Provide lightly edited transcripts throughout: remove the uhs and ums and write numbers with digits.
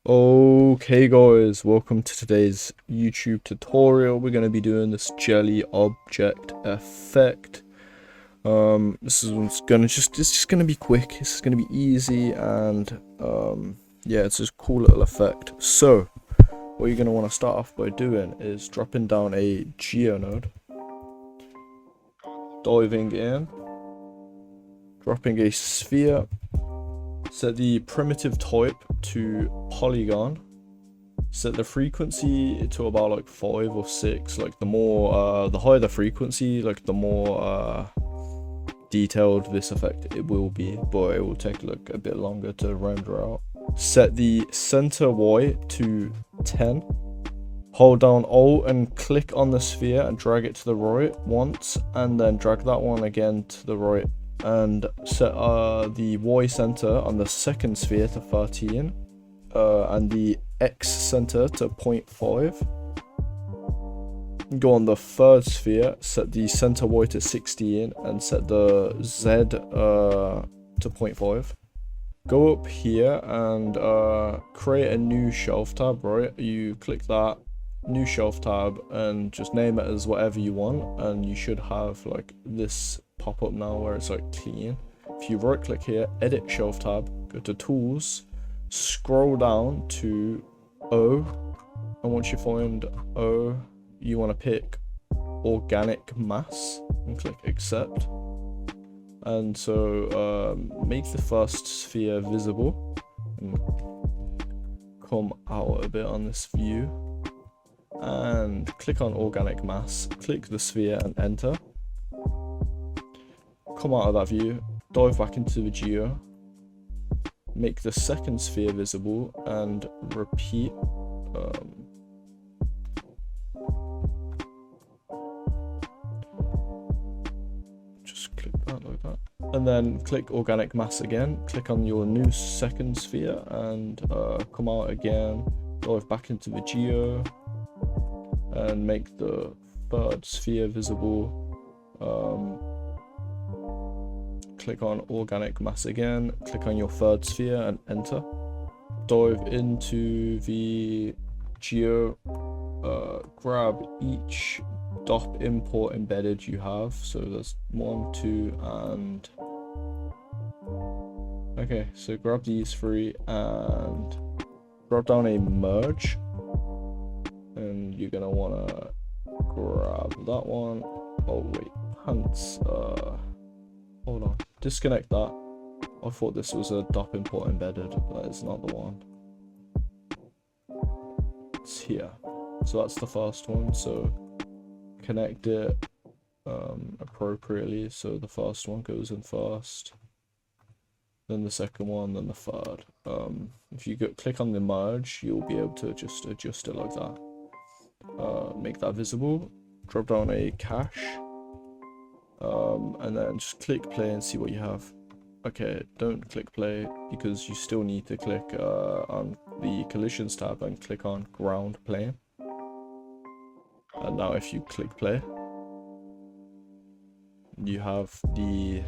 Okay guys, welcome to today's YouTube tutorial. We're going to be doing this jelly object effect. This is gonna it's just gonna be quick. It's gonna be easy, and yeah, it's just a cool little effect. So what you're gonna want to start off by doing is dropping down a geonode, diving in, dropping a sphere. Set the primitive type to polygon. Set the frequency to about like 5 or 6. Like the higher the frequency, like the more detailed this effect it will be, but it will take like a bit longer to render out. Set the center Y to 10. Hold down Alt and click on the sphere and drag it to the right once, and then drag that one again to the right. And set the Y center on the second sphere to 13, and the X center to 0.5. Go on the third sphere, set the center Y to 16, and set the Z to 0.5. Go up here and create a new shelf tab, right? You click that, new shelf tab, and just name it as whatever you want, and you should have like this pop up now where it's like clean. If you right click here, edit shelf tab, go to tools, scroll down to O, and once you find O, you want to pick organic mass and click accept. And so make the first sphere visible and come out a bit on this view, and click on organic mass, click the sphere and enter. Come out of that view, dive back into the geo, make the second sphere visible, and repeat. Just click that like that, and then click organic mass again, click on your new second sphere, and come out again, dive back into the geo, and make the third sphere visible. Click on organic mass again, click on your third sphere and enter. Dive into the geo, grab each DOP import embedded you have. So there's 1, 2, and okay, so grab these 3 and drop down a merge, and you're gonna wanna grab that one. Oh wait, pants, hold on, disconnect that. I thought this was a DOP import embedded, but it's not the one. It's here. So that's the first one, so connect it appropriately. So the first one goes in first, then the second one, then the third. If you click on the merge, you'll be able to just adjust it like that. Make that visible, drop down a cache, and then just click play and see what you have. Okay, don't click play because you still need to click on the collisions tab and click on ground plane. And now if you click play, you have the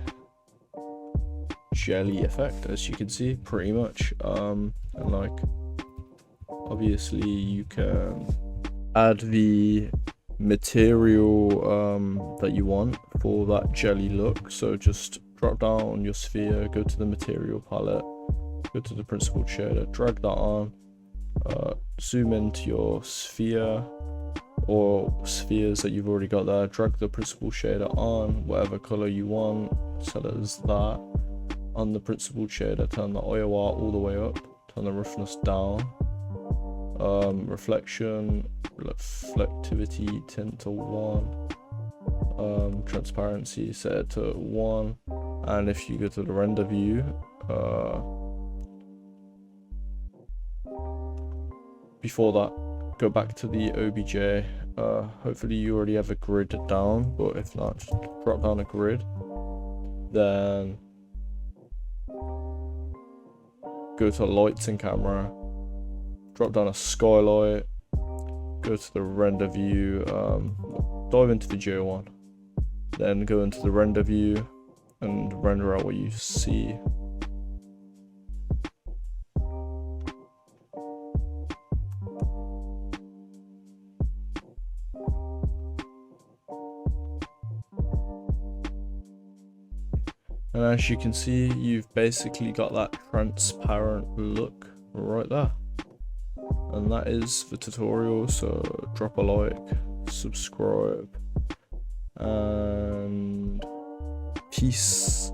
jelly effect, as you can see, pretty much. And like, obviously you can add the material that you want for that jelly look. So just drop down on your sphere, go to the material palette, go to the principled shader, drag that on, zoom into your sphere or spheres that you've already got there, drag the principled shader on whatever color you want, set it as that. On the principled shader, turn the IOR all the way up, turn the roughness down, reflectivity tint to 1, transparency set it to 1, and if you go to the render view, before that, go back to the OBJ. Hopefully you already have a grid down, but if not, just drop down a grid, then go to lights and camera, drop down a skylight, go to the render view, dive into the geo one, then go into the render view and render out what you see. And as you can see, you've basically got that transparent look right there. And that is the tutorial, so drop a like, subscribe, and peace.